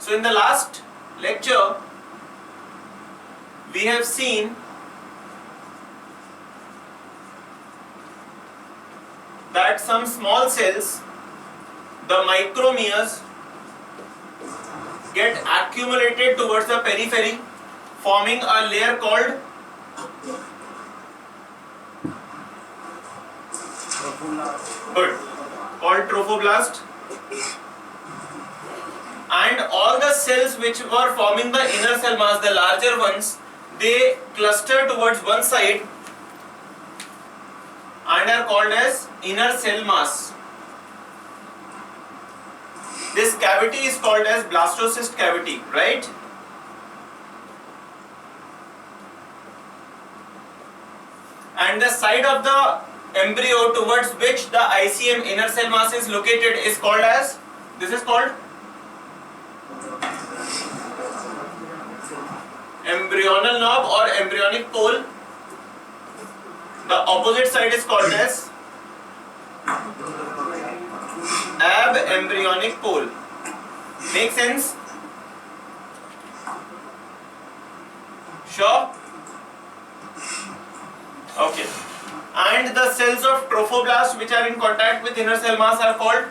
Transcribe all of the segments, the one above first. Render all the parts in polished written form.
So in the last lecture we have seen that some small cells, the micromeres, get accumulated towards the periphery, forming a layer called trophoblast. And all the cells which were forming the inner cell mass, the larger ones, they cluster towards one side and are called as inner cell mass. This cavity is called as blastocyst cavity, right? And the side of the embryo towards which the ICM, inner cell mass, is located is called as, this is called embryonal knob or embryonic pole. The opposite side is called as ab-embryonic pole. Make sense? Sure? Okay. And the cells of trophoblast which are in contact with inner cell mass are called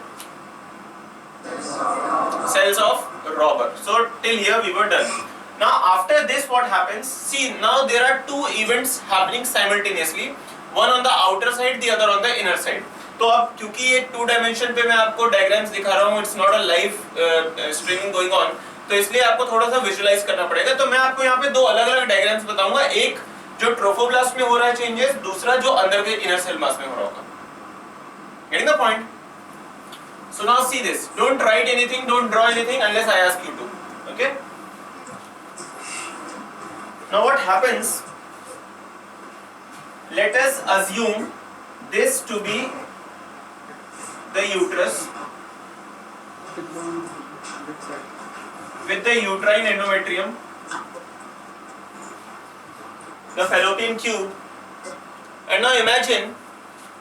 cells of Robber. So till here we were done. Now after this what happens? See, now there are two events happening simultaneously. One on the outer side, the other on the inner side. तो अब क्योंकि ये 2 dimension पे मैं आपको diagrams दिखा रहा हूँ, it's not a live streaming going on, तो इसलिए आपको थोड़ा सा विजुअलाइज करना पड़ेगा. तो मैं आपको यहाँ पे 2 अलग-अलग डायग्राम्स बताऊंगा, एक जो ट्रोफोब्लास्ट में हो रहा है चेंजेस, दूसरा जो अंदर के इनर सेल मास में हो रहा होगा. Getting the point? So now see this. Don't write anything, don't draw anything unless I ask you to. Okay? Now what happens? Let us assume this to be the uterus with the uterine endometrium, the fallopian tube, and now imagine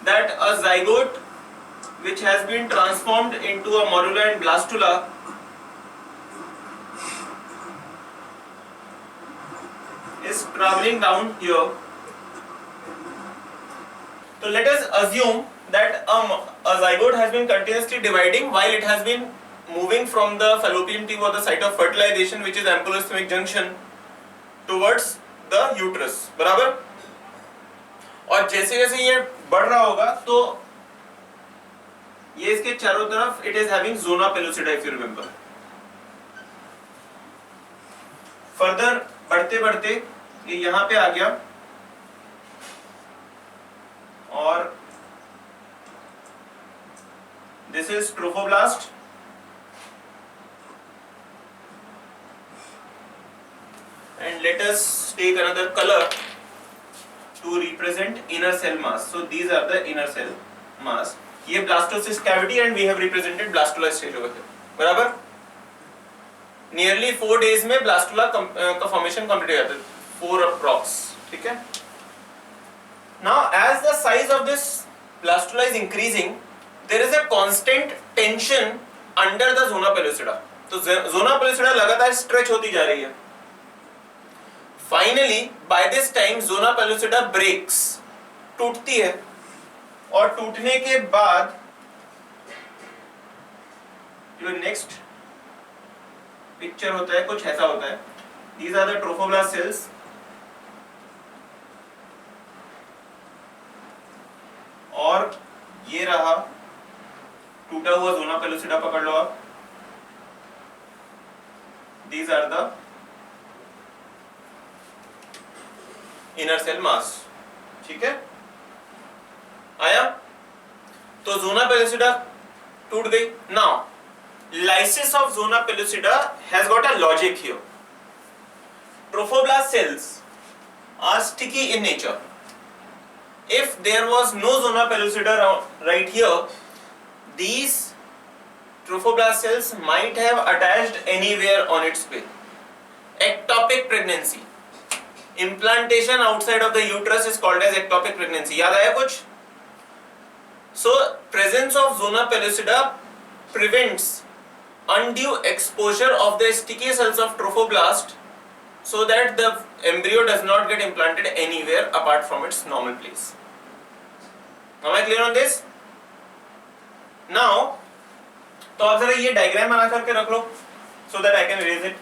that a zygote which has been transformed into a morula and blastula is traveling down here. So let us assume that a zygote has been continuously dividing while it has been moving from the fallopian tube or the site of fertilization, which is ampulosemic junction, towards the uterus. बराबर? और जैसे जैसे ये बढ़ रहा होगा तो ये इसके चारों तरफ it is having zona pellucida, if you remember. Further बढ़ते बढ़ते ये यहाँ पे आ गया और this is trophoblast, and let us take another color to represent inner cell mass. So these are the inner cell mass. ये blastocyst cavity and we have represented blastula stage over here. बराबर? Nearly 4 days में blastula का formation complete हो जाता है, 4 approx. ठीक है? Now as the size of this blastula is increasing, there is a constant tension under the zona pellucida. तो zona pellucida लगातार stretch होती जा रही है. Finally, by this time zona pellucida breaks, टूटती है, और टूटने के बाद जो next picture होता है कुछ ऐसा होता है. These are the trophoblast cells. और ये रहा टूटा हुआ zona pellucida, पकड़ लो आप. These are the inner cell mass. ठीक है? आया? तो zona pellucida टूट गई. Now, lysis of zona pellucida has got a logic here. Trophoblast cells are sticky in nature. If there was no zona pellucida right here, these trophoblast cells might have attached anywhere on its way. Ectopic pregnancy. Implantation outside of the uterus is called as ectopic pregnancy. याद आया कुछ? So presence of zona pellucida prevents undue exposure of the sticky cells of trophoblast so that the embryo does not get implanted anywhere apart from its normal place. Am I clear on this? Now, तो आप जरा ये diagram बना करके रख लो so that I can erase it.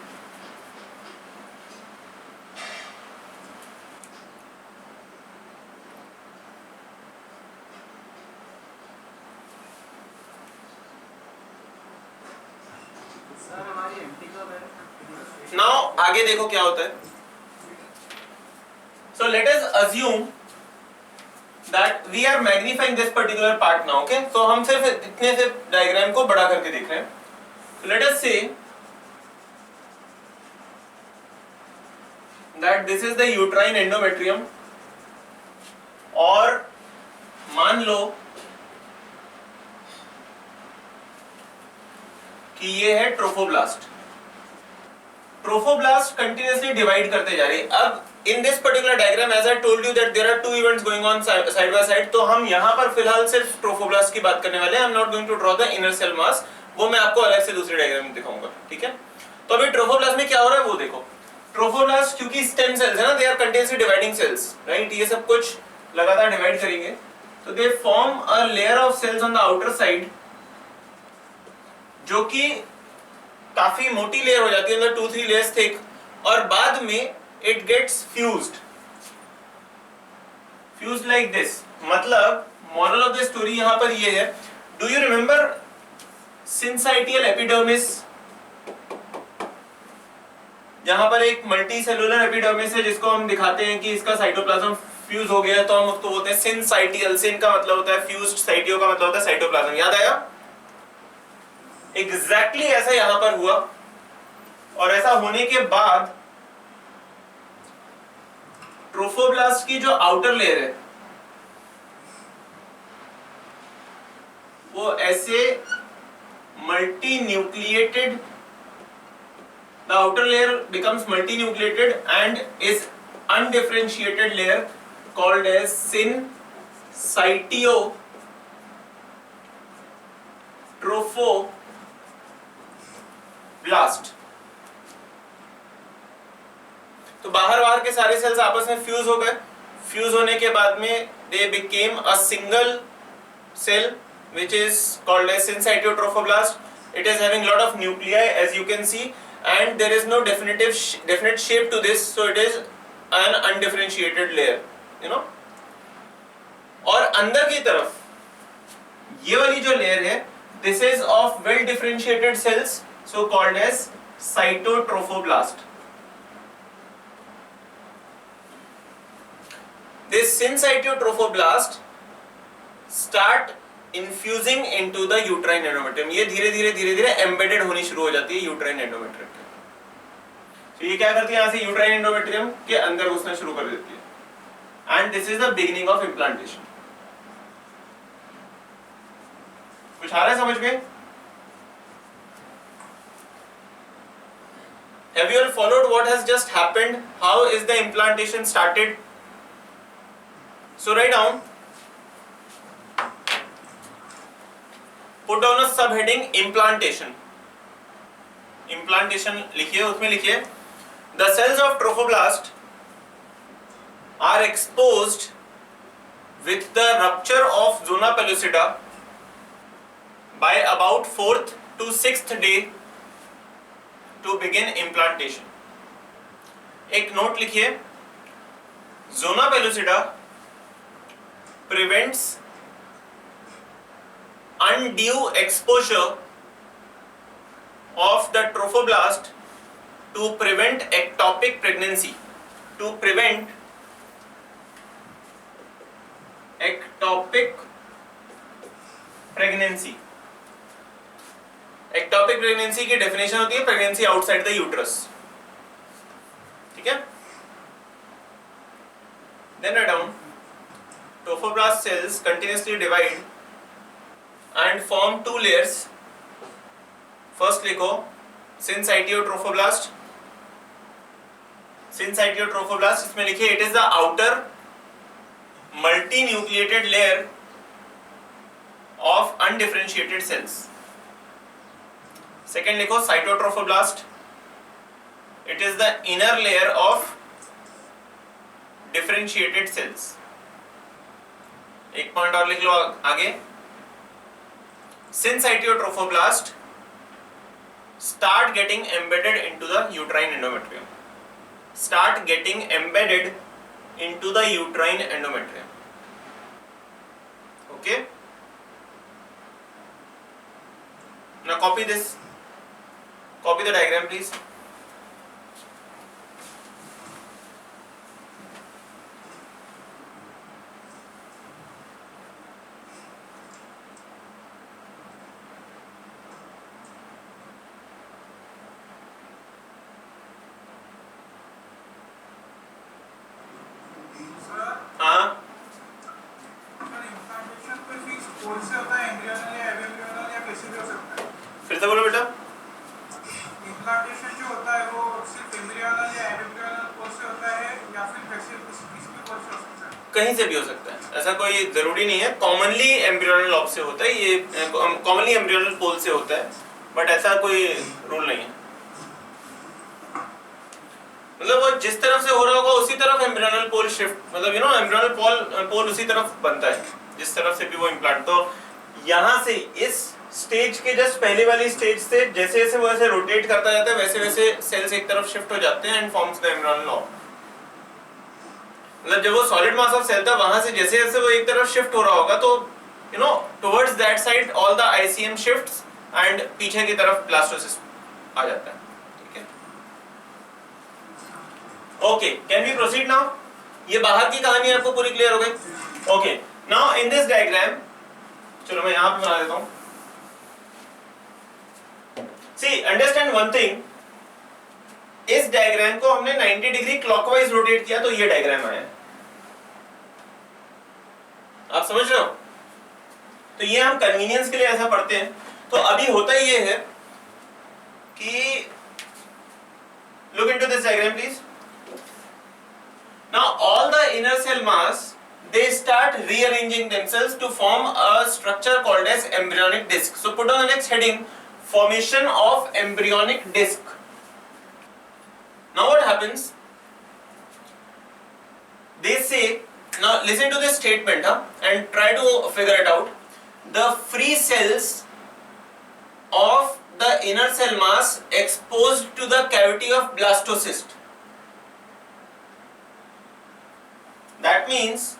Now आगे देखो क्या होता है. So let us assume that we are magnifying this particular part now, okay? So हम सिर्फ इतने से डायग्राम को बड़ा करके देख रहे हैं. So let us say that this is the uterine endometrium और मान लो कि ये है ट्रोफोब्लास्ट. ट्रोफोब्लास्ट कंटिन्यूअसली डिवाइड करते जा रही है. अब in this particular diagram as I told you that there are two events going on side by side, तो हम यहाँ पर फिलहाल सिर्फ ट्रोफोब्लास्ट की बात करने वाले हैं. I am not going to draw the inner cell mass, वो मैं आपको अलग से दूसरी डायग्राम में दिखाऊंगा. ठीक है. तो अभी ट्रोफोब्लास्ट में क्या हो रहा है वो देखो. ट्रोफोब्लास्ट क्योंकि स्टेम सेल्स है ना, they are continuously dividing cells, right? ये सब कुछ लगातार डिवाइड करेंगे तो they form a layer of cells on the outer side जो कि काफी मोटी लेयर हो जाती है, मतलब 2-3 layers thick, और बाद में it gets fused like this. मतलब moral of the story यहाँ पर ये है. Do you remember syncytial epidermis? यहाँ पर एक मल्टी सेलुलर एपिडर्मिस है जिसको हम दिखाते हैं कि इसका साइटोप्लाज्म फ्यूज हो गया, तो हम उसको बोलते हैं syncytial. सिन का मतलब होता है फ्यूज्ड, साइटियो का मतलब होता है साइटोप्लाज्म. याद आया? एग्जैक्टली ऐसा यहां पर हुआ, और ऐसा होने के बाद ट्रोफोब्लास्ट की जो आउटर लेयर है वो ऐसे multi nucleated, the outer layer becomes multi nucleated and is undifferentiated layer called as syncytiotrophoblast. तो बाहर के सारे सेल्स आपस में फ्यूज हो गए. फ्यूज होने के बाद में they became a single cell which is called as syncytiotrophoblaст. It is having lot of nuclei as you can see, and there is no definite shape to this, so it is an undifferentiated layer, you know. और अंदर की तरफ ये वाली जो layer है, this is of well differentiated cells, so called as cytotrophoblast. This syncytiotrophoblasts start infusing into the uterine endometrium. ये धीरे धीरे embedded होनी शुरू हो जाती है uterine endometrium के. तो ये क्या करती है, यहाँ से uterine endometrium के अंदर घुसना शुरू कर देती है. And this is the beginning of implantation. कुछ आ रहा है समझ में? Have you all followed what has just happened? How is the implantation started? So write down, put down a subheading implantation. Implantation लिखिए, उसमें लिखिए the cells of trophoblast are exposed with the rupture of zona pellucida by about 4th to 6th day to begin implantation. एक note लिखिए, zona pellucida prevents undue exposure of the trophoblast to prevent ectopic pregnancy. To prevent ectopic pregnancy. Ectopic pregnancy की definition होती है pregnancy outside the uterus. ठीक है? Then write down, trophoblast cells continuously divide and form two layers. First लिखो syncytiotrophoblaст. Syncytiotrophoblaст, इसमें लिखिए it is the outer multinucleated layer of undifferentiated cells. Second लिखो cytotrophoblast, it is the inner layer of differentiated cells. एक point और लिख लो आगे, syncytiotrophoblasts start getting embedded into the uterine endometrium, start getting embedded into the uterine endometrium. Okay, now copy this, copy the diagram please. फिर से बोलो बेटा। Implantation जो होता है वो सिर्फ एम्ब्रियोनल या एम्ब्रियोनल पोल से होता है या फिर कैसे किसी भी पोल से हो सकता है? कहीं से भी हो सकता है, ऐसा कोई जरूरी नहीं है। कॉमनली एम्ब्रियोनल लॉब से होता है, ये कॉमनली एम्ब्रियोनल पोल से होता है, बट ऐसा कोई रूल नहीं है। मतलब वो जिस तरफ से हो रहा होगा उसी तरफ एम्ब्रियोनल पोल शिफ्ट, मतलब एम्ब्रियोनल पोल उसी तरफ बनता है जिस तरफ से भी वो इम्प्लांट। तो यहाँ से इस स्टेज के जस्ट पहले वाली स्टेज से जैसे जैसे वो ऐसे रोटेट करता जाता है वैसे वैसे सेल्स एक तरफ शिफ्ट हो जाते हैं and forms the embryonal lobe. मतलब जब वो सॉलिड मास ऑफ सेल था वहां से जैसे जैसे वो एक तरफ शिफ्ट हो रहा होगा तो towards that side all the ICM shifts and पीछे की तरफ ब्लास्टोसिस्ट आ जाता है। ठीक है, okay, can we proceed now? ये बाहर की कहानी आपको पूरी क्लियर हो गई? Okay, now in this diagram, चलो मैं यहां पे बना देता हूं। See, understand one thing, इस डायग्राम को हमने 90 डिग्री क्लॉकवाइज रोटेट किया तो ये डायग्राम आया। आप समझ रहे हो? तो ये हम कन्वीनियंस के लिए ऐसा पढ़ते हैं। तो अभी होता ये है कि look into this diagram please. Now all the inner cell mass they start rearranging themselves to form a structure called as embryonic disc. So put on the next heading, formation of embryonic disc. Now what happens? They say, now listen to this statement and try to figure it out. The free cells of the inner cell mass exposed to the cavity of blastocyst. That means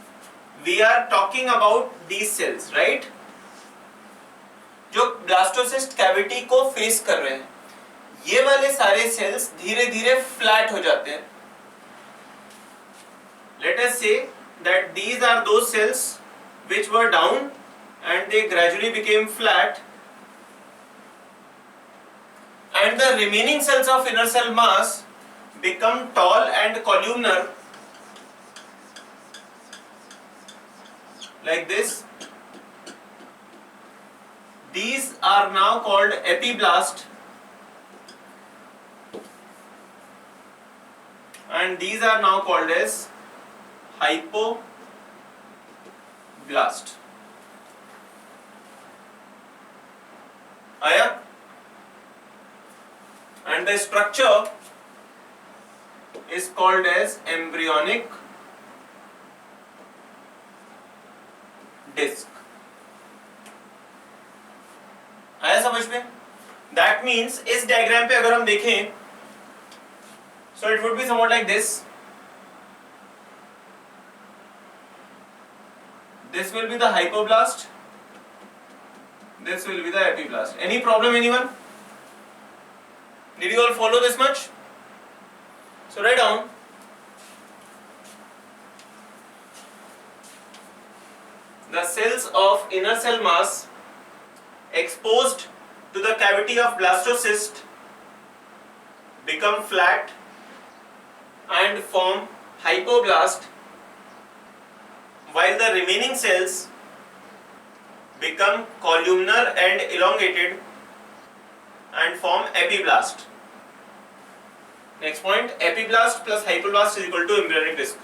we are talking about these cells, right? जो blastocyst cavity को face कर रहे हैं, ये वाले सारे sales धीरे धीरे फ्लैट हो जाते हैं। Let us say that these are those cells which were down and they gradually became flat, and the remaining cells of inner cell mass become tall and columnar like this. These are now called epiblast and these are now called as hypoblast. आया? And the structure is called as embryonic disc. आया समझ में? That means इस diagram पे अगर हम देखें, so it would be somewhat like this. This will be the hypoblast. This will be the epiblast. Any problem, anyone? Did you all follow this much? So write down. The cells of inner cell mass exposed to the cavity of blastocyst become flat and form hypoblast, while the remaining cells become columnar and elongated and form epiblast. Next point, epiblast plus hypoblast is equal to embryonic disc.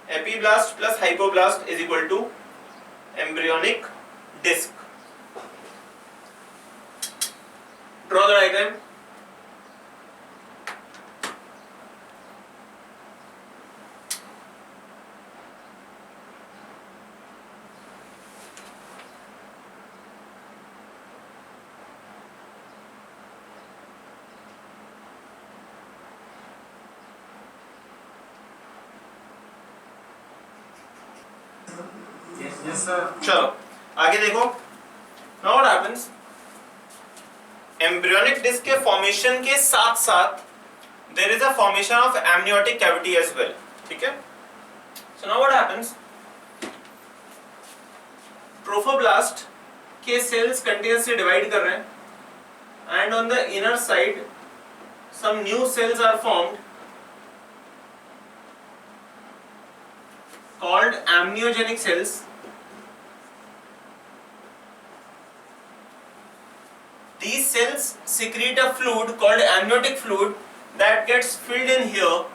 Epiblast plus hypoblast is equal to embryonic disc. Draw the diagram. Yes sir. चलो आगे देखो. Now what happens? Embryonic disc के formation के साथ साथ there is a formation of amniotic cavity as well. ठीक है? So now what happens? Trophoblast के cells continuously divide कर रहे हैं, and on the inner side some new cells are formed called amniogenic cells. These cells secrete a fluid called amniotic fluid that gets filled in here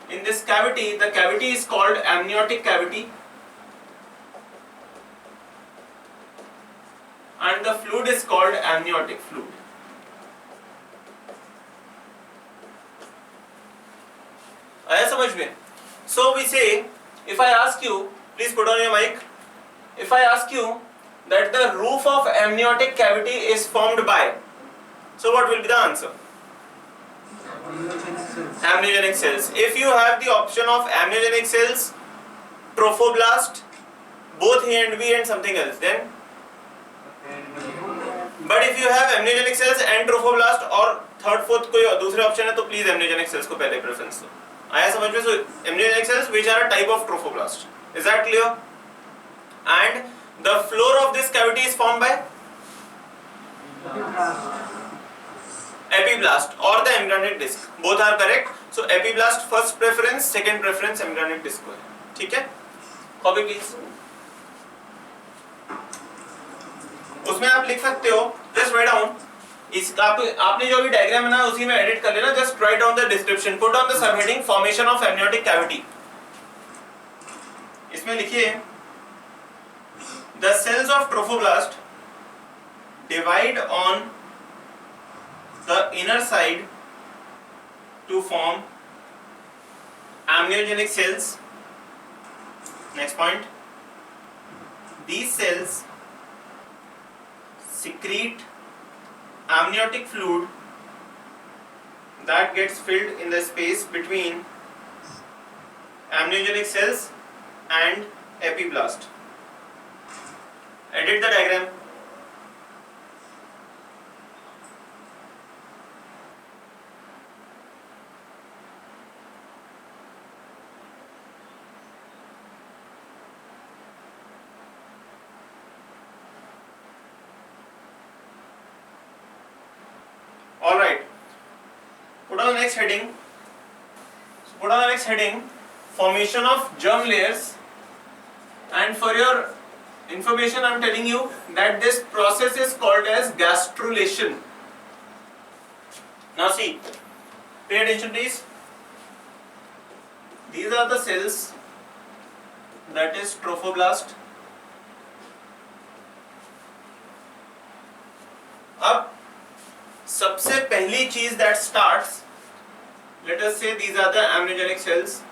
in this cavity. The cavity is called amniotic cavity, and the fluid is called amniotic fluid. आया समझ में? So we say, if I ask you, please put on your mic. If I ask you that the roof of amniotic cavity is formed by, so what will be the answer? Amniogenic cells. If you have the option of amniogenic cells, trophoblast, both A and B and something else, then. But if you have amniogenic cells and trophoblast और third fourth कोई दूसरे option है तो please amniogenic cells को पहले preference दो. आया समझ में? So amniogenic cells which are a type of trophoblast. Is that clear? And the floor of this cavity is formed by epiblast or the embryonic disc. Both are correct. So epiblast first preference, second preference embryonic disc को है. ठीक है? Copy please. उसमें आप लिख सकते हो. Just write down. आपने जो भी डायग्राम है ना उसी में एडिट कर लेना. Just write down the description. Put on the subheading formation of amniotic cavity. इसमें लिखिए the cells of trophoblast divide on the inner side to form amniogenic cells. Next point, these cells secrete amniotic fluid that gets filled in the space between amniogenic cells and epiblast. Edit the diagram. All right. Put on the next heading. So put on the next heading, formation of germ layers. And for your information, I am telling you that this process is called as gastrulation. Now see, pay attention please. These are the cells, that is trophoblast. अब सबसे पहली चीज that starts, let us say these are the amniogenic cells.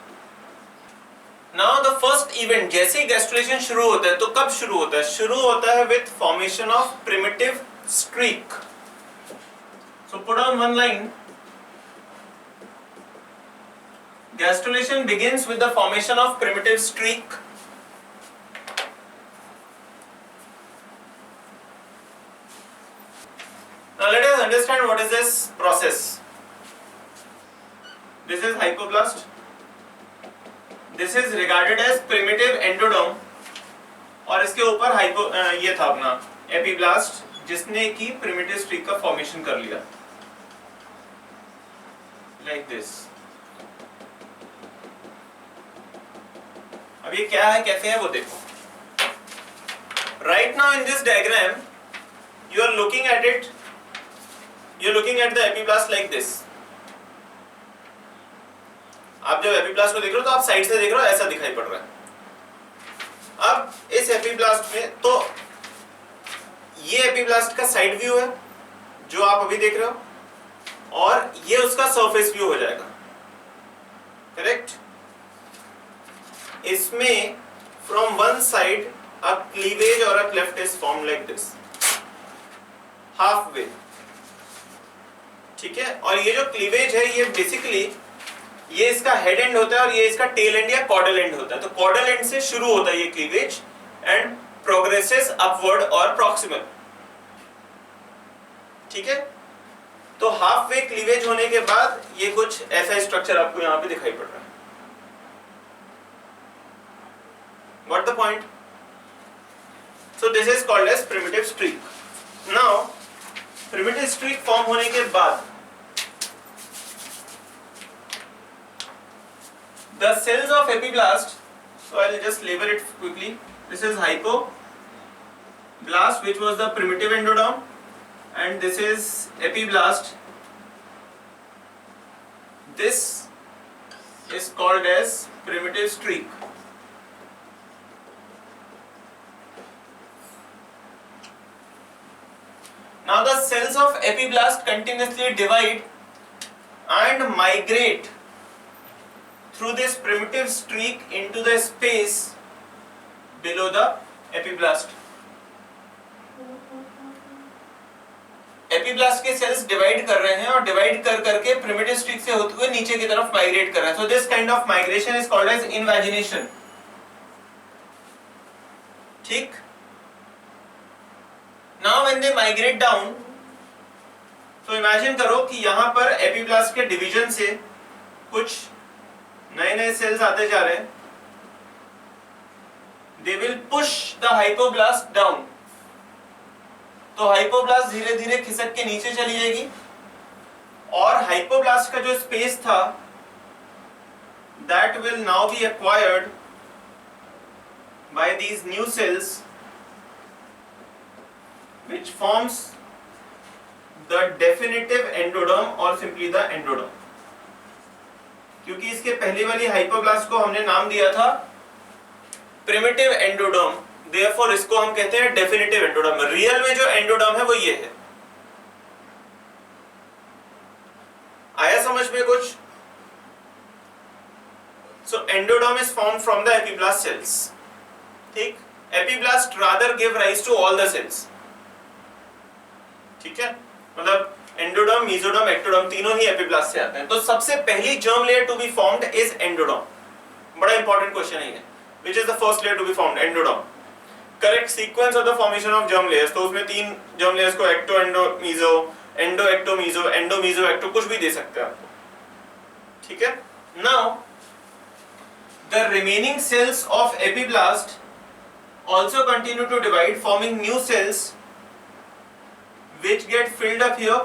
Now the first event, जैसे ही gastrulation शुरू होता है तो कब शुरू होता है? शुरू होता है with formation of primitive streak. So put on one line. Gastrulation begins with the formation of primitive streak. Now let us understand what is this process. This is hypoblast. This is regarded as primitive endoderm. और इसके ऊपर ये था अपना epiblast जिसने की primitive streak का formation कर लिया. Like this. अब ये क्या है, कैसे है वो देखो. Right now in this diagram, you are looking at it. You are looking at the epiblast like this. आप जब एपिब्लास्ट को देख रहे हो तो आप साइड से देख रहे हो, ऐसा दिखाई पड़ रहा है. अब इस एपिब्लास्ट में तो ये एपिब्लास्ट का साइड व्यू है, जो आप अभी देख रहे हो, और ये उसका सरफेस व्यू हो जाएगा, करेक्ट। इसमें from one side a cleavage और a cleft is form like this, half way, ठीक है। और ये जो क्लीवेज है ये बेसिकली ये इसका हेड एंड होता है और ये इसका टेल एंड या कॉर्डल एंड होता है। तो कॉर्डल एंड से शुरू होता है ये क्लीवेज एंड प्रोग्रेसेस अपवर्ड और प्रॉक्सिमल, ठीक है। तो हाफ वे क्लीवेज होने के बाद ये कुछ ऐसा स्ट्रक्चर आपको यहां पे दिखाई पड़ रहा है। Got the point? So this is called as primitive streak. Now primitive streak form होने के बाद the cells of epiblast, so I'll just label it quickly. This is hypoblast, which was the primitive endoderm, and this is epiblast. This is called as primitive streak. Now the cells of epiblast continuously divide and migrate through this primitive streak into the space below the epiblast. Epiblast के sales divide कर रहे हैं और divide कर करके primitive streak से होते हुए नीचे की तरफ माइग्रेट कर रहे हैं। So this kind of migration is called as invagination, ठीक। Now when they migrate down, तो इमेजिन करो कि यहां पर एपीब्लास्ट के डिवीजन से कुछ नए नए सेल्स आते जा रहे हैं। They will push the hypoblast down, तो हाइपोब्लास्ट धीरे धीरे खिसक के नीचे चली जाएगी और हाइपोब्लास्ट का जो स्पेस था that will now B acquired by these new sales which forms the definitive endoderm or simply the endoderm. क्योंकि इसके पहले वाली हाइपोब्लास्ट को हमने नाम दिया था प्रिमिटिव एंडोडर्म, therefore इसको हम कहते हैं डेफिनेटिव एंडोडर्म। रियल में जो एंडोडर्म है वो ये है। आया समझ में कुछ? So endoderm is formed from the epiblast cells, ठीक। epiblast rather give rise to all the cells, ठीक है। मतलब एंडोडर्म, मेसोडर्म, एक्टोडर्म तीनों ही एपिब्लास्ट से आते हैं। तो सबसे पहली germ layer to be formed is endoderm. बड़ा इंपॉर्टेंट क्वेश्चन है ये, which is the first layer to be formed? Endoderm. Correct sequence of the formation of germ layers, तो उसमें तीन जर्म लेयर्स को ecto, endo, meso, endo, ecto, meso, endo, meso, ecto कुछ भी दे सकते हैं आपको, ठीक है। Now the remaining cells of epiblast also continue to divide, forming new cells which get filled up here.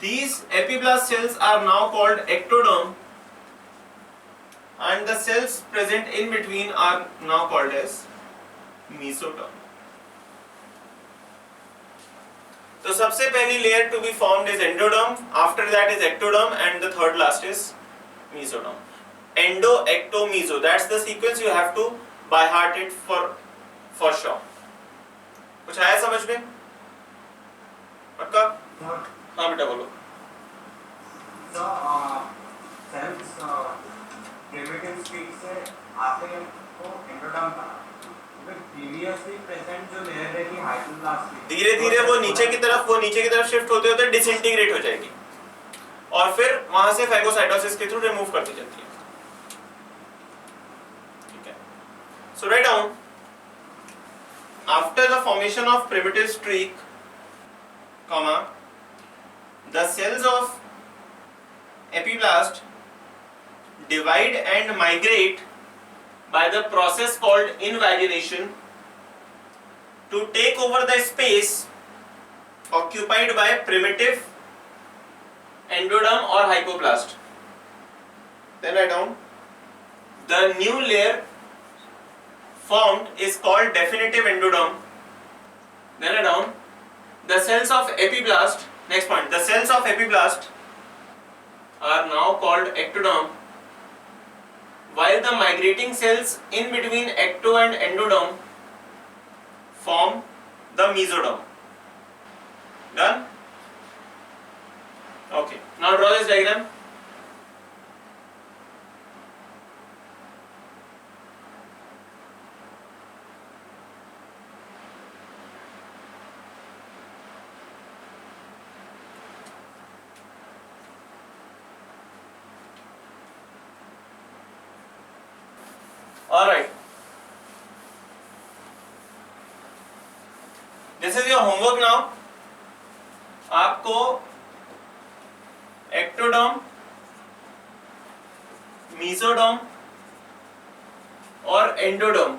These epiblast cells are now called ectoderm, and the cells present in between are now called as mesoderm. तो सबसे पहली layer to be formed is endoderm, after that is ectoderm, and the third last is mesoderm. Endo, ecto, meso, that's the sequence, you have to by heart it for sure. कुछ आया समझ में? पक्का? हाँ बेटा बोलो। So cells primitive state से आते हैं तो एंडोडर्म का, फिर previously present जो लेयर है कि हाइपोब्लास्ट की, धीरे धीरे वो नीचे की तरफ शिफ्ट होते होते डिसइंटीग्रेट हो जाएगी और फिर वहां से फाइगोसाइटोसिस के थ्रू रिमूव करती जाती है। So write down, after the formation of primitive streak, comma, the cells of epiblast divide and migrate by the process called invagination to take over the space occupied by primitive endoderm or hypoblast. Then write down, the new layer formed is called definitive endoderm. Then write down, the cells of epiblast, next point, the cells of epiblast are now called ectoderm, while the migrating cells in between ecto and endoderm form the mesoderm. Done? Okay. Now draw this diagram. All right. This is your homework now. आपको ectoderm, mesoderm और endoderm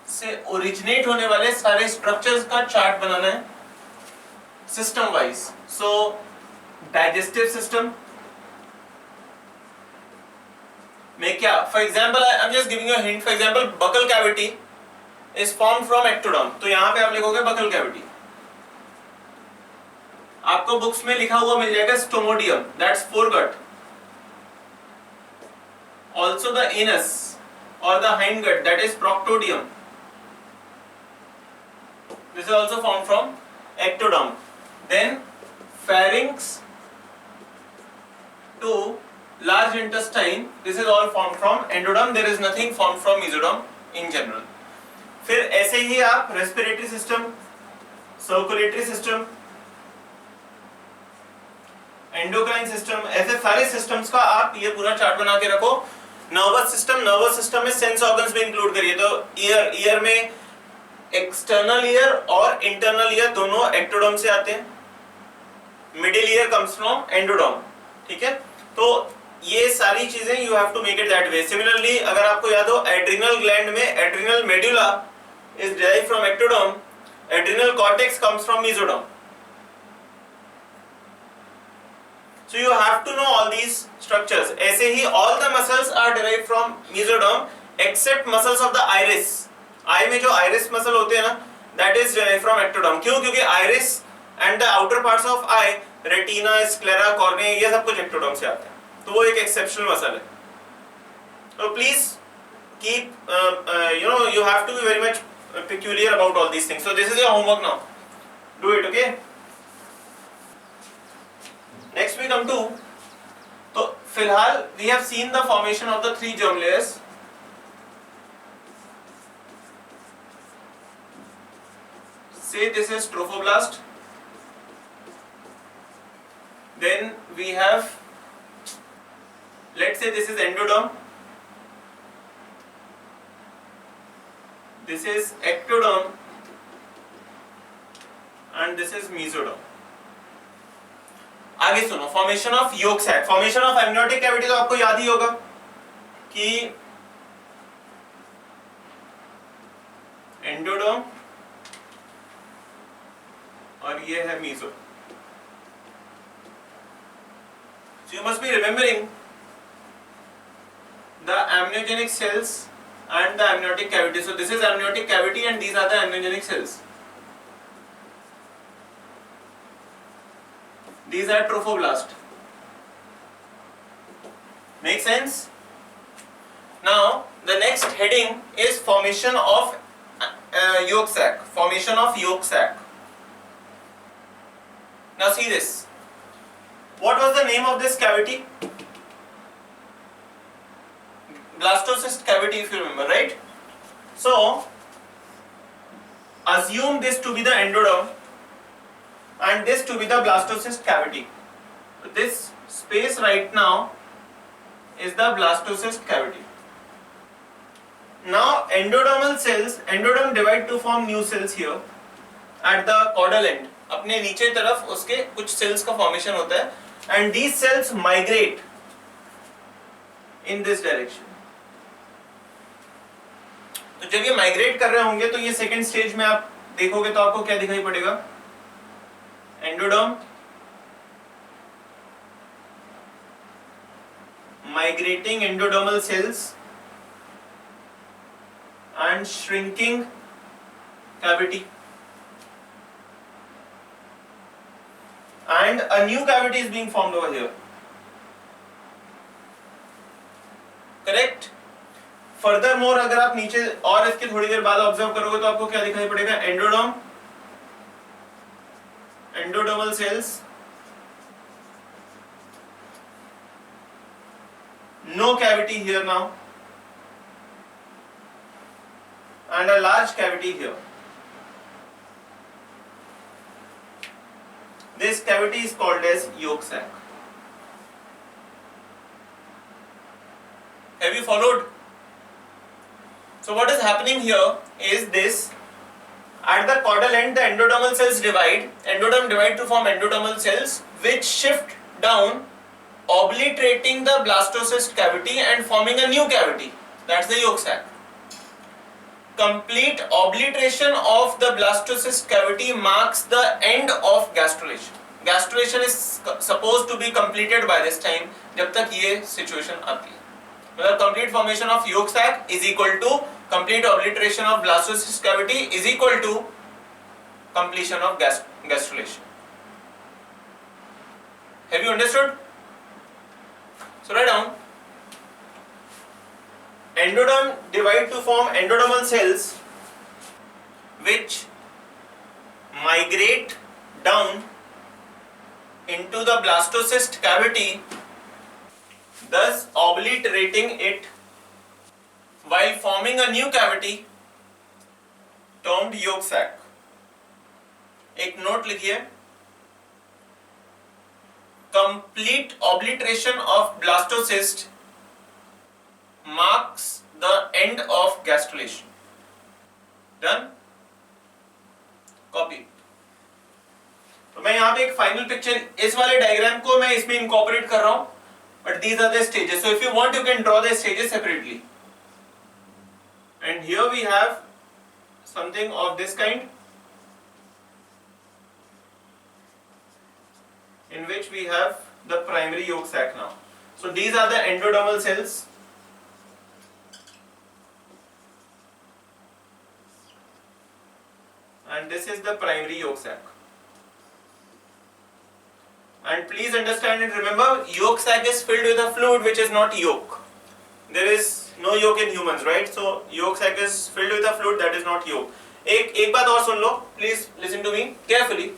से originate होने वाले सारे structures का chart बनाना है system wise. सो digestive system में क्या, for example I am just giving you a hint. For example buccal cavity is form from ectoderm, तो यहां पे आप लिखोगे बकल कैविटी. आपको बुक्स में लिखा हुआ मिल जाएगा stomodeum, that's foregut. Also the anus और the hindgut, that is proctodeum. This is also form from ectoderm. Then pharynx to large intestine, this is all formed from endoderm. There is nothing formed from mesoderm in general. फिर ऐसे ही आप respiratory system, circulatory system, endocrine system, ऐसे सारे systems का आप ये पूरा chart बना के रखो. नर्वस सिस्टम में सेंस ऑर्गन्स भी इंक्लूड करिए. तो ईयर में एक्सटर्नल ईयर और इंटरनल ईयर दोनों एक्टोडर्म से आते हैं. Middle ear comes from endoderm. ठीक है, तो ये सारी चीजें you have to make it that way. Similarly अगर आपको याद हो एड्रिनल ग्लैंड में adrenal medulla is derived from ectoderm, adrenal cortex comes from mesoderm. So you have to know all these structures. ऐसे ही all the muscles are derived from mesoderm except muscles of the iris. Eye में जो iris muscle होते हैं ना, that is derived from ectoderm. क्यों? क्योंकि iris and the outer parts of eye, retina, sclera, cornea, ये सब कुछ ectoderm से आते हैं. तो वो एक exceptional muscle है. So please keep, you have to be very much peculiar about all these things. So this is your homework now. Do it, okay? Next we come to, तो फिलहाल we have seen the formation of the three germ layers. Say this is trophoblast. Then we have, let's say this is endoderm. This is ectoderm. And this is mesoderm. आगे सुनो, formation of yolk sac. Formation of amniotic cavity तो आपको याद ही होगा कि endoderm और ये है meso. So you must be remembering the amniogenic cells and the amniotic cavity. So this is amniotic cavity and these are the amniogenic cells. These are trophoblast. Make sense? Now the next heading is formation of yolk sac. Formation of yolk sac. Now see this. What was the name of this cavity? Blastocyst cavity, if you remember, right? So assume this to be the endoderm and this to be the blastocyst cavity. So this space right now is the blastocyst cavity. Now endodermal cells, endoderm divide to form new cells here at the caudal end. अपने नीचे तरफ उसके कुछ cells का formation होता है and these cells migrate in this direction. तो जब ये migrate कर रहे होंगे तो ये second stage में आप देखोगे तो आपको क्या दिखाई पड़ेगा? Endoderm migrating endodermal cells and shrinking cavity, and a new cavity is being formed over here. Correct? Further more अगर आप नीचे और इसके थोड़ी देर बाद ऑब्जर्व करोगे तो आपको क्या दिखाई पड़ेगा, endoderm, endodermal cells, no cavity here now and a large cavity here. This cavity is called as yolk sac. Have you followed? So what is happening here is this: at the caudal end the endodermal cells divide, endoderm divide to form endodermal cells which shift down, obliterating the blastocyst cavity and forming a new cavity, that's the yolk sac. Complete obliteration of the blastocyst cavity marks the end of gastrulation. Gastrulation is supposed to be completed by this time, जब तक ये situation आती है, मतलब complete formation of yolk sac is equal to complete obliteration of blastocyst cavity is equal to completion of gastrulation. Have you understood? So write down, endoderm divide to form endodermal cells which migrate down into the blastocyst cavity, thus obliterating it while forming a new cavity termed yolk sac. एक note लिखिए, complete obliteration of blastocyst marks the end of gastrulation. Done? Copy. तो मैं यहाँ पे एक final picture, इस वाले diagram को मैं इसमें इंकॉर्पोरेट कर रहा हूं, but these are the stages. So if you want you can draw the stages separately. And here we have something of this kind, in which we have the primary yolk sac now. So these are the endodermal cells. And this is the primary yolk sac. And please understand and remember, yolk sac is filled with a fluid which is not yolk. There is no yolk in humans, right? So yolk sac is filled with a fluid that is not yolk. एक बात और सुन लो, please listen to me carefully.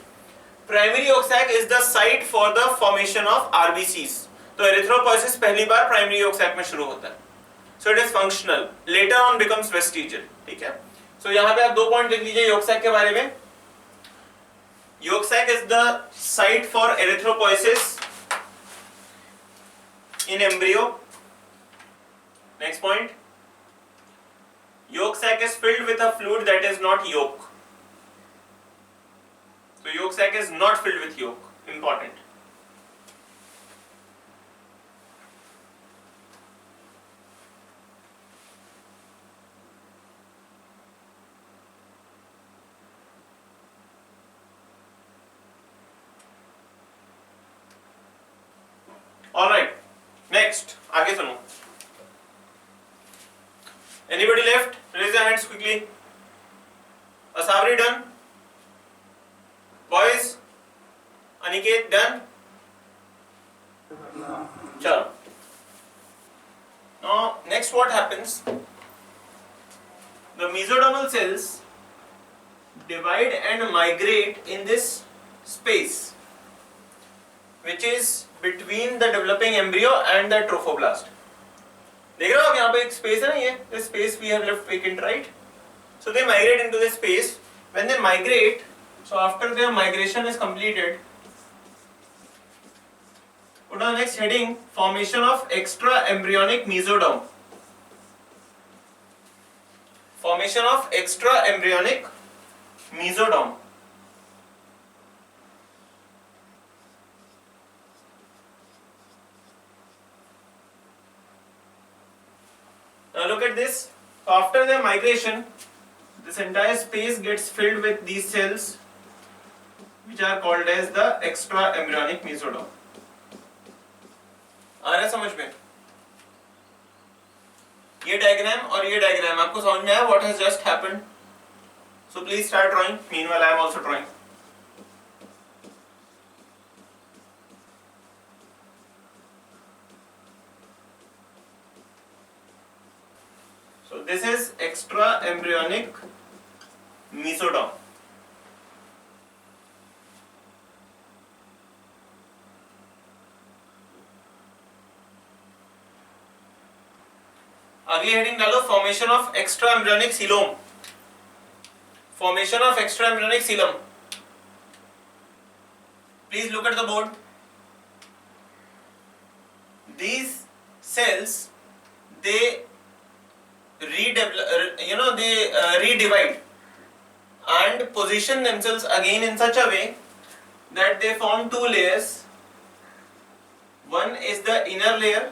Primary yolk sac is the site for the formation of RBCs. तो erythropoiesis पहली बार primary yolk sac में शुरू होता है. So it is functional. Later on becomes vestigial. ठीक है? So यहाँ पे आप 2 पॉइंट लिख लीजिए yolk sac के बारे में. Yolk sac is the site for erythropoiesis in embryo. Next point. Yolk sac is filled with a fluid that is not yolk. So yolk sac is not filled with yolk. Important. All right. Next. आगे सुनो. Anybody left? Raise your hands quickly. Asavri done? Boys? Aniket done? Chalo. Now next what happens? The mesodermal cells divide and migrate in this space which is between the developing embryo and the trophoblast. देख रहे हो आप यहाँ पे एक space है ना, ये this space we have left vacant, right? So they migrate into this space. When they migrate, so after their migration is completed, put on the next heading, formation of extra embryonic mesoderm. Formation of extra embryonic mesoderm. Now look at this. So after their migration, this entire space gets filled with these cells, which are called as the extra embryonic mesoderm. आ रहा है समझ में? ये diagram और ये diagram आपको समझ में आया? What has just happened? So please start drawing. Meanwhile, I am also drawing. So this is extra embryonic mesoderm. अगली हेडिंग डालो formation of extra embryonic coelom. Formation of extra embryonic coelom. Please look at the board. These cells, they redivide and position themselves again in such a way that they form two layers. One is the inner layer.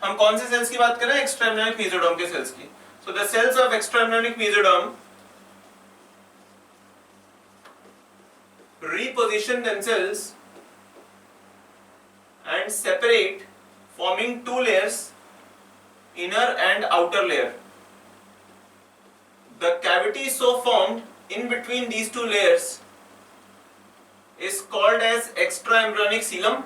हम कौन से cells की बात कर रहे हैं? Extra embryonic mesoderm के cells की. So the cells of extra embryonic mesoderm reposition themselves and separate, forming two layers, inner and outer layer. The cavity so formed in between these two layers is called as extra embryonic coelom.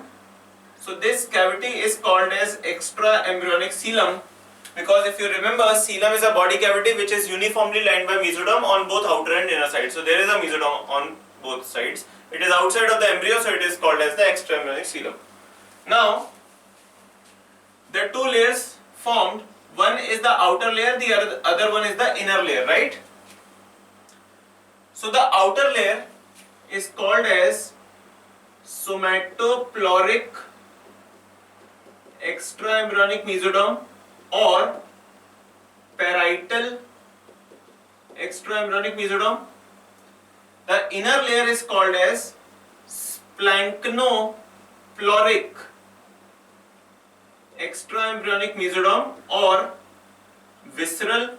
So this cavity is called as extra embryonic coelom because if you remember, coelom is a body cavity which is uniformly lined by mesoderm on both outer and inner side. So there is a mesoderm on both sides. It is outside of the embryo, so it is called as the extra embryonic coelom. Now, the two layers formed, one is the outer layer, the other one is the inner layer, right? So the outer layer is called as somatoploric extra embryonic mesoderm or parietal extra embryonic mesoderm. The inner layer is called as splanchnoploric extra embryonic mesoderm or visceral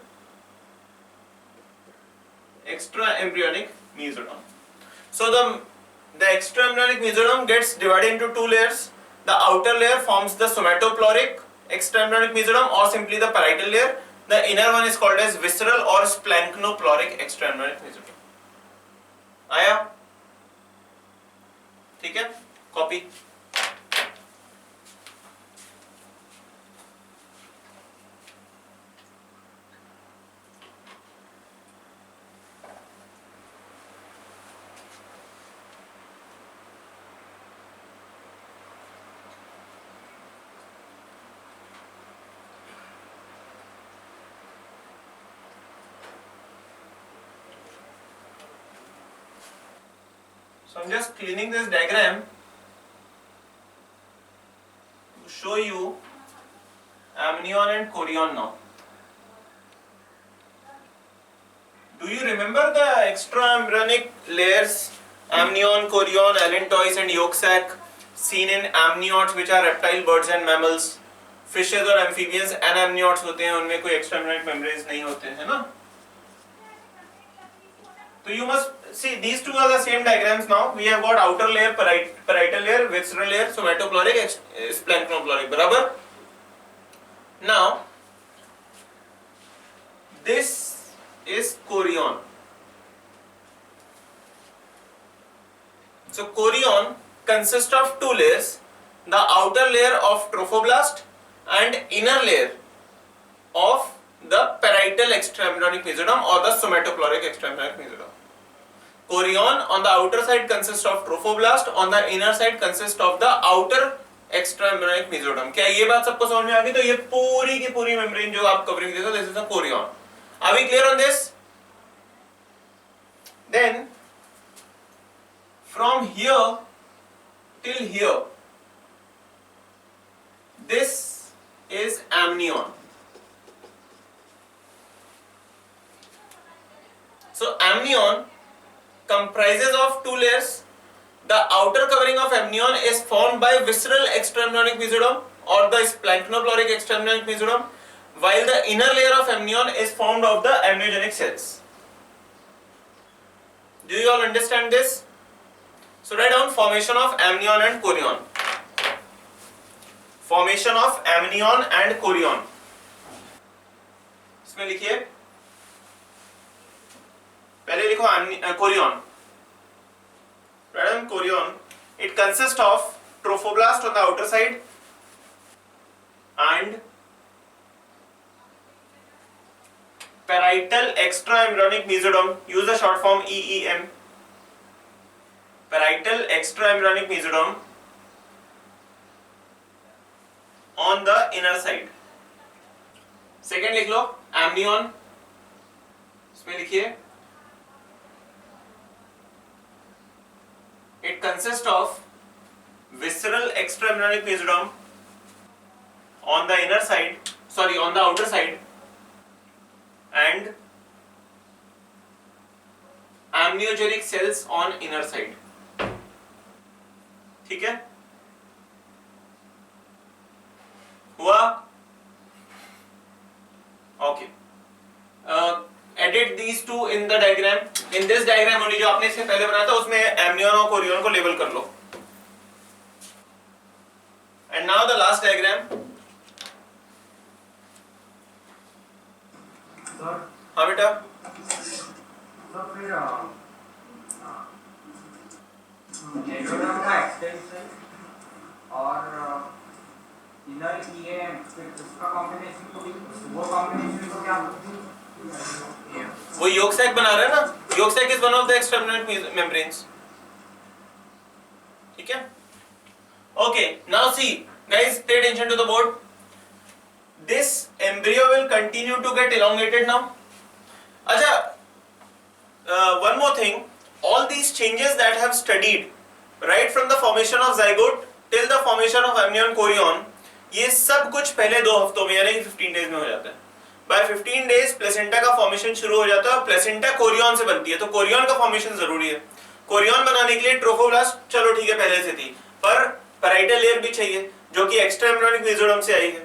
extra embryonic mesoderm. So the extra embryonic mesoderm gets divided into two layers. The outer layer forms the somatoploric extra embryonic mesoderm or simply the parietal layer. The inner one is called as visceral or splanchnoploric extra embryonic mesoderm. आया? ठीक है, copy. So I'm just cleaning this diagram to show you amnion and chorion now. Do you remember the extra embryonic layers, amnion, chorion, allantois and yolk sac seen in amniotes which are reptile, birds and mammals? Fishes और amphibians anamniotes होते हैं, उनमें कोई extra embryonic membranes नहीं होते हैं, है ना? So you must see these two are the same diagrams now. We have got outer layer, parietal layer, visceral layer, somatoploric, splanchnoploric. बराबर? Now this is chorion. So chorion consists of two layers: the outer layer of trophoblast and inner layer of the parietal extraembryonic mesoderm or the somatoploric extraembryonic mesoderm. Chorion on the outer side consists of trophoblast, on the inner side consists of the outer extraembryonic mesoderm. क्या ये बात सबको समझ में आ गई? तो ये पूरी की पूरी मेम्ब्रेन जो आप कवरिंग देखो, this is the chorion. Are we clear on this? Then from here till here, this is amnion. So amnion comprises of two layers. The outer covering of amnion is formed by visceral extraembryonic mesoderm or the splanchnoploric extraembryonic mesoderm, while the inner layer of amnion is formed of the amniogenic cells. Do you all understand this? So write down formation of amnion and chorion. Formation of amnion and chorion. इसमें लिखिए, पहले लिखो chorion. Write down chorion. It consists of trophoblast on the outer side and parietal extra embryonic mesoderm, use the short form EEM, parietal extra embryonic mesoderm on the inner side. Second लिख लो amnion, इसमें लिखिए it consists of visceral extra embryonic mesoderm on the inner side, sorry on the outer side, and amniogenic cells on inner side. ठीक है, हुआ? Okay. Edit these two in the diagram. In this diagram only जो आपने इससे पहले बनाया था उसमें amnion और chorion को लेबल कर लो. And now the last diagram. Sir हाँ बेटा. तो फिर एंडोडर्म का एक्सटेंशन और इनर ईएम फिर उसका कॉम्बिनेशन तो वो कॉम्बिनेशन तो क्या वो yolk sac बना रहे हैं ना. Yolk sac is one of the extra embryonic membranes. ठीक है. Okay. Now see, guys, pay attention to the board. This embryo will continue to get elongated now. अच्छा, one more thing. All these changes that have studied, right from the formation of zygote till the formation of amnion chorion, ये सब कुछ पहले 2 हफ्तों में यानी कि 15 days में हो जाता है. बाय 15 डेज प्लेसेंटा का फॉर्मेशन शुरू हो जाता है और प्लेसेंटा कोरियन से बनती है. तो कोरियन का फॉर्मेशन जरूरी है. कोरियन बनाने के लिए ट्रोफोब्लास्ट चलो ठीक है पहले से थी, पर पैराइटल लेयर भी चाहिए जो कि एक्स्ट्रा एम्ब्रियोनिक मेसोडर्म से आई है.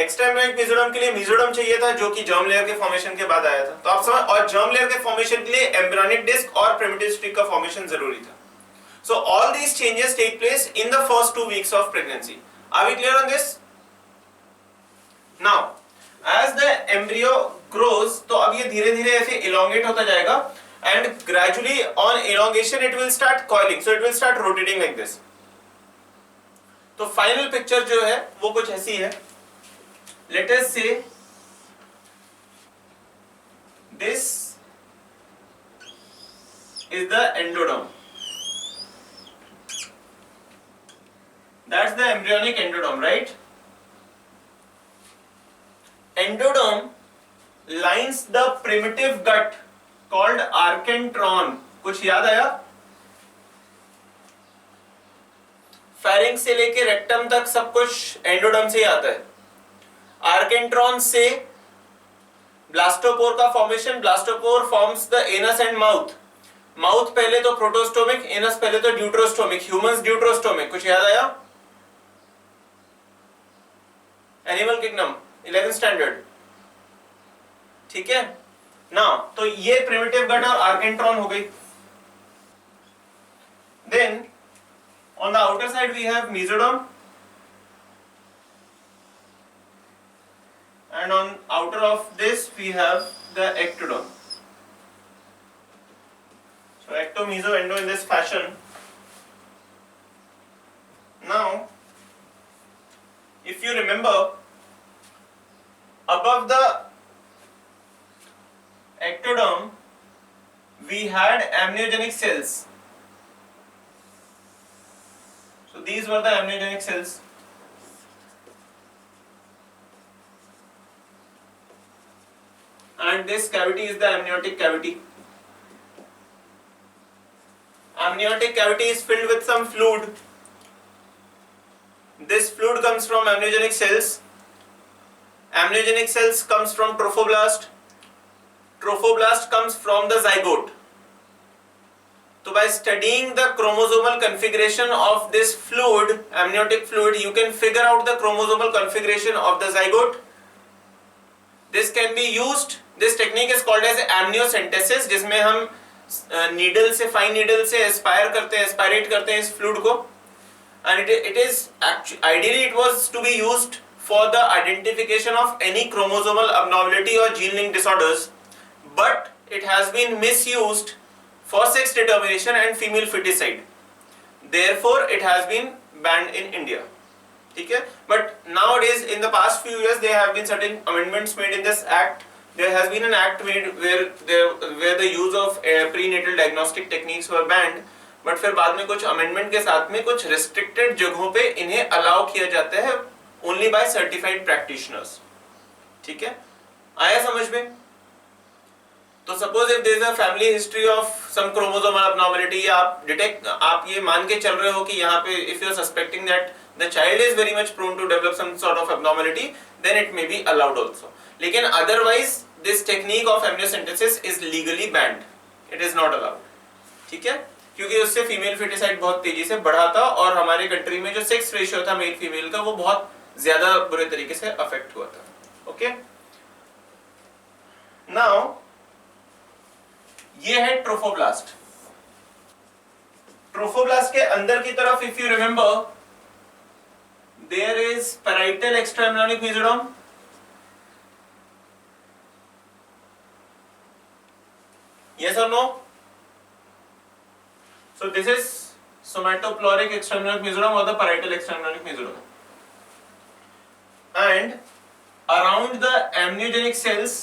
एक्स्ट्रा एम्ब्रियोनिक मेसोडर्म के लिए मेसोडर्म चाहिए था जो कि जर्म लेयर के फॉर्मेशन के बाद आया था. तो आप समझ, और जर्म लेयर के फॉर्मेशन के लिए एम्ब्रियोनिक डिस्क और प्रिमिटिव स्टिक का फॉर्मेशन जरूरी था. So all these changes take place in the first 2 weeks of pregnancy. Are we clear on this? Now, as the embryo grows, तो अब ये धीरे धीरे ऐसे elongate होता जाएगा and gradually on elongation it will start coiling. So it will start rotating like this. तो final picture जो है वो कुछ ऐसी है. Let us say this is the endoderm. That's the embryonic endoderm, right? Endoderm lines the primitive gut called archentron. कुछ याद आया? Pharynx से लेके रेक्टम तक सब कुछ एंडोडर्म से ही आता है. आर्केंट्रॉन से ब्लास्टोपोर का formation. Blastopore forms the anus and mouth. Mouth पहले तो प्रोटोस्टोमिक, एनस पहले तो ड्यूट्रोस्टोमिक. ह्यूमंस ड्यूट्रोस्टोमिक. कुछ याद आया? Animal kingdom 11th standard. ठीक है ना. तो ये प्रिमिटिव गट और आर्केंट्रॉन हो गई. Then on the outer side we have mesoderm and on outer of this we have the ectoderm. So ecto, meso, endo in this fashion. Now if you remember, above the ectoderm we had amniogenic cells. So these were the amniogenic cells. And this cavity is the amniotic cavity. Amniotic cavity is filled with some fluid. This fluid comes from amniogenic cells. Amniogenic cells comes from trophoblast. Trophoblast comes from the zygote. So by studying the chromosomal configuration of this fluid, amniotic fluid, you can figure out the chromosomal configuration of the zygote. This can be used. This technique is called as amniocentesis, जिसमें हम needle से, fine needle से aspire करते हैं, aspirate करते हैं इस fluid को. And it is ideally it was to be used for the identification of any chromosomal abnormality or gene linked disorders, but it has been misused for sex determination and female feticide. Therefore, it has been banned in India. ठीक है. But nowadays in the past few years there have been certain amendments made in this act. There has been an act made where the use of prenatal diagnostic techniques were banned. But फिर बाद में कुछ amendment के साथ में कुछ restricted जगहों पे इन्हें अलाउ किया जाता है ओनली बाय सर्टिफाइड प्रैक्टिशनर्स. ठीक है, आया समझ में? तो suppose if there is a family history of some chromosomal abnormality, आप ये मान के चल रहे हो कि यहाँ पे if you are suspecting that the child is very much prone to develop some sort of abnormality, then it may be allowed also. लेकिन otherwise this technique of amniocentesis is legally banned, it is not allowed. ठीक है, क्योंकि उससे female foeticide बहुत तेजी से बढ़ा था और हमारे कंट्री में जो सेक्स रेशियो था मेल फीमेल का वो बहुत ज्यादा बुरे तरीके से अफेक्ट हुआ था. ओके, नाउ ये है ट्रोफोब्लास्ट. ट्रोफोब्लास्ट के अंदर की तरफ if you remember there is parietal extraembryonic mesoderm. Yes or no? So this is somatoploric extraembryonic mesoderm or the parietal extraembryonic mesoderm. And around the amniogenic cells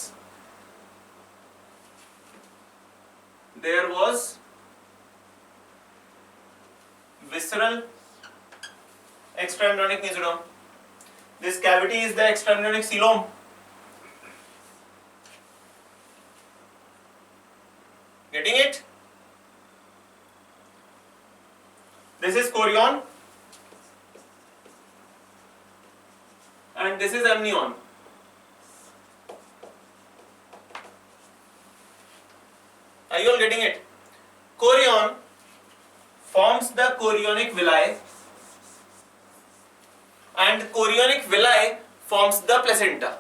there was visceral extraembryonic mesoderm. This cavity is the extraembryonic coelom. Getting it? This is chorion and this is amnion. Are you all getting it? Chorion forms the chorionic villi and chorionic villi forms the placenta.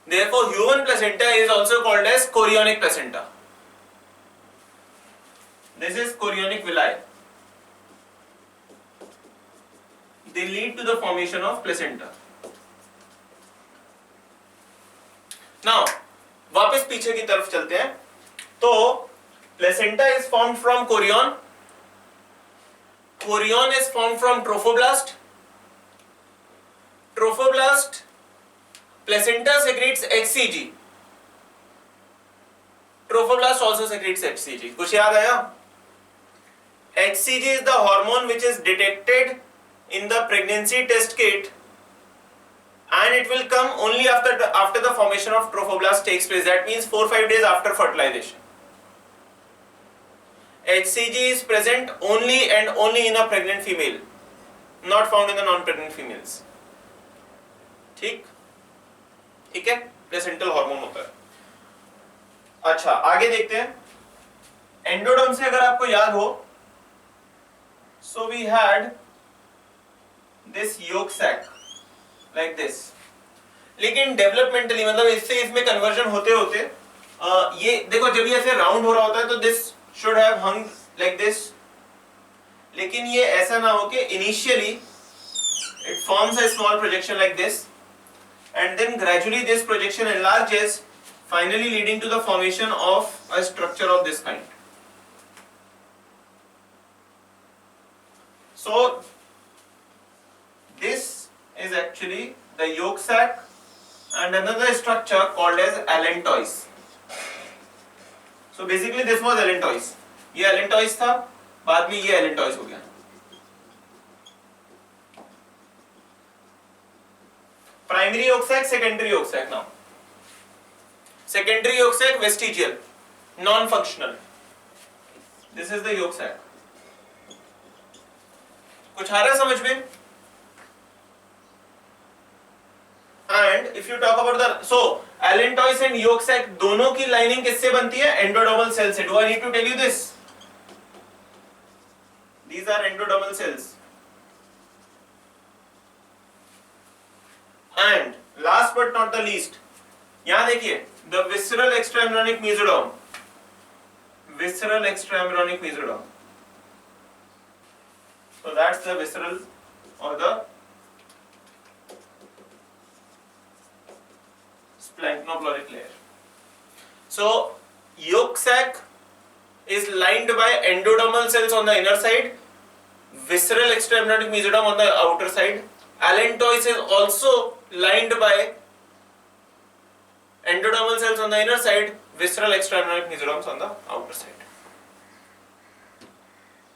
Therefore, human placenta is also called as chorionic placenta. This is chorionic villi. They lead to the formation of placenta. Now, वापस पीछे की तरफ चलते हैं. तो placenta is formed from chorion. Chorion is formed from trophoblast. Trophoblast, placenta secretes HCG. Trophoblast also secretes HCG. कुछ याद आया? HCG is the hormone which is detected in the pregnancy test kit and it will come only after the formation of trophoblast takes place. That means 4-5 days after fertilization. HCG is present only and only in a pregnant female, not found in the non-pregnant females. ठीक है, placental hormone होता है. अच्छा, आगे देखते हैं. Endoderm से अगर आपको याद हो, so we had this yolk sac like this. लेकिन डेवलपमेंटली मतलब इससे इसमें कन्वर्जन होते होते ये देखो जब ये ऐसे राउंड हो रहा होता है तो this should have hung like this, लेकिन ये ऐसा ना हो कि initially it forms a small projection like this and then gradually this projection enlarges, finally leading to the formation of a structure of this kind. So this is actually the yolk sac and another structure called as allantois. So basically this was allantois. ये allantois था, बाद में ये allantois हो गया. Primary yolk sac, secondary yolk sac. Now secondary yolk sac vestigial, non-functional. This is the yolk sac. कुछ आ रहा है समझ में? And if you talk about the allantois and yolk sac दोनों की lining किससे बनती है? Endodermal cells से. Do I need to tell you this? These are endodermal cells. And last but not the least, यहाँ देखिए the visceral extraembryonic mesoderm. Visceral extraembryonic mesoderm. So that's the visceral or the splanchnoploric layer. So yolk sac is lined by endodermal cells on the inner side visceral extraembryonic mesoderm on the outer side. Allantois is also lined by endodermal cells on the inner side, visceral extraembryonic mesoderms on the outer side.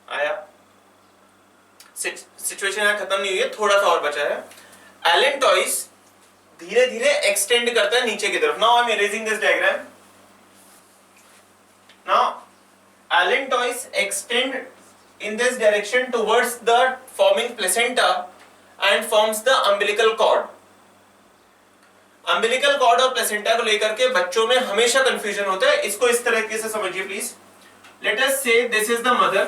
आया? Situation यहाँ खत्म नहीं हुई है, थोड़ा सा और बचा है. Allantois धीरे धीरे एक्सटेंड करता है नीचे की तरफ. Now I am erasing this diagram. Now allantois extend in this direction towards the forming placenta and forms the umbilical cord. Umbilical cord और placenta को लेकर के बच्चों में हमेशा confusion होता है. इसको इस तरीके से समझिए please. Let us say this is the mother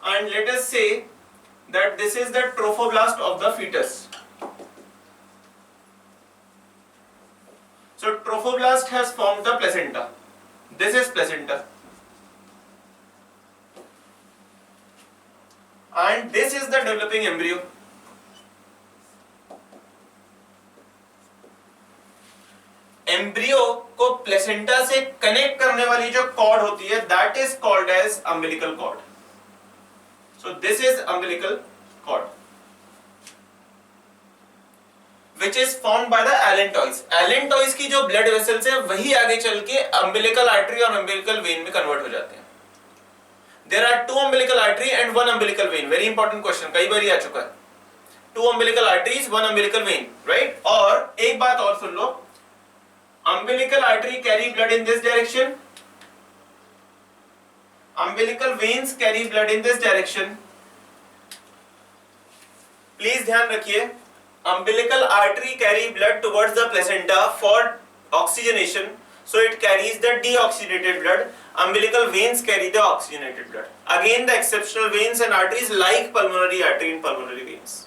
and let us say that this is the trophoblast of the fetus. So trophoblast has formed the placenta. This is placenta. And this is the developing embryo. Embryo को placenta से connect करने वाली जो cord होती है, that is called as umbilical cord. So this is umbilical cord, which is formed by the allantois. Allantois की जो blood vessels है वही आगे चल के umbilical artery और umbilical vein में convert हो जाते हैं. There are two umbilical artery and one umbilical vein. Very important question, कई बार आ चुका है. Two umbilical arteries, one umbilical vein, right? और एक बात और सुन लो. Umbilical artery carry blood in this direction. Umbilical veins carry blood in this direction. Please ध्यान रखिए. Umbilical artery carry blood towards the placenta for oxygenation, so it carries the deoxygenated blood. Umbilical veins carry the oxygenated blood. Again, the exceptional veins and arteries like pulmonary artery and pulmonary veins.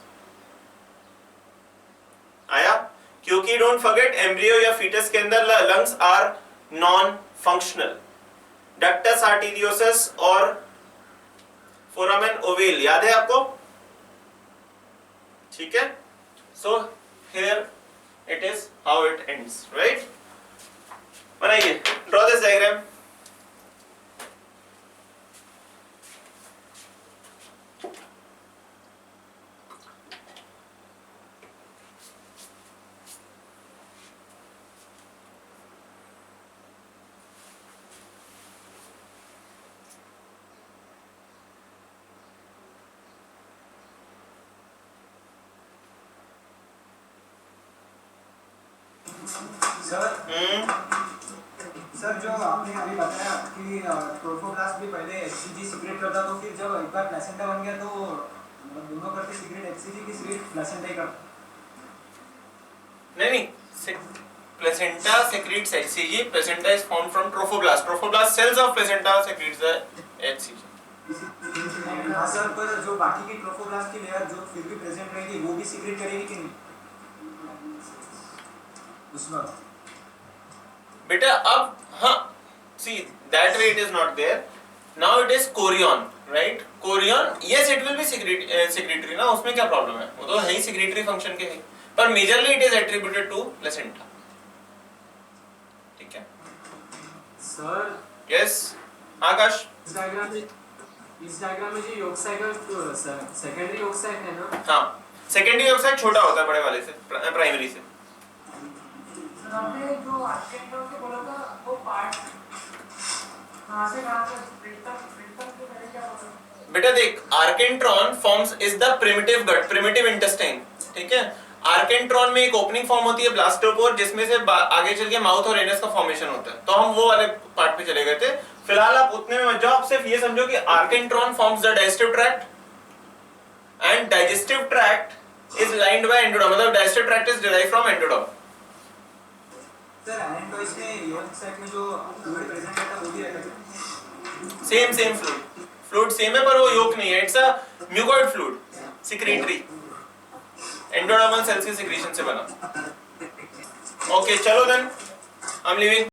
आया? क्योंकि don't forget embryo या fetus के अंदर lungs are non-functional. Ductus arteriosus और foramen ovale याद है आपको? ठीक है? So here it is how it ends, right? बनाइए. Draw this diagram. सर जो आपने अभी बताया कि ट्रोफोब्लास्ट भी पहले एचसीजी सीक्रेट करता, तो फिर जब एक बार प्लेसेंटा बन गया तो दोनों करते सीक्रेट एचसीजी की सीक्रेट प्लेसेंटा ही करता? नहीं, placenta secretes HCG. Placenta is formed from trophoblast. Trophoblast cells of placenta secretes the HCG. हाँ सर, पर जो बाकी की ट्रोफोब्लास्ट की लेयर जो फिर भी प्रेजेंट रहेगी वो भी सीक्रेट करेगी कि नहीं उसमें? बेटा अब हाँ, see that way it is not there. Now it is chorion, right? Chorion, yes it will be secretory ना, उसमें क्या प्रॉब्लम है? वो तो है ही secretory function के है, पर majorly it is attributed to placenta. ठीक है? सर Yes, आकाश. इस डायग्राम में जो योग साइकिल सेकेंडरी योग साइकिल है ना? हाँ, सेकेंडरी योग साइकिल छोटा होता है बड़े वाले से, प्राइमरी से. आपने जो आर्केंट्रॉन के बोला था वो पार्ट कहां से प्रिंटम के पहले क्या बोला? बेटा देख, archenteron forms is the primitive gut, primitive intestine. ठीक है? आर्केंट्रॉन में एक ओपनिंग फॉर्म होती है ब्लास्टोपोर, जिसमें से आगे चल के माउथ और एनस का फॉर्मेशन होता है. तो हम वो वाले पार्ट पे चले गए थे. फिलहाल आप उतने में मत जाओ, आप सिर्फ ये समझो कि archenteron forms the digestive tract and digestive tract is lined by endoderm. मतलब digestive tract is derived from endoderm. Sir एनाटॉइस में योग साइट में जो फ्लूइड प्रेजेंट रहता है वो भी रहेगा? सेम फ्लूइड सेम है, पर वो योक नहीं है. It's a mucoid fluid, secretory, endodermal cells के सिक्रीशन से बना. ओके, चलो देन आई एम लीविंग.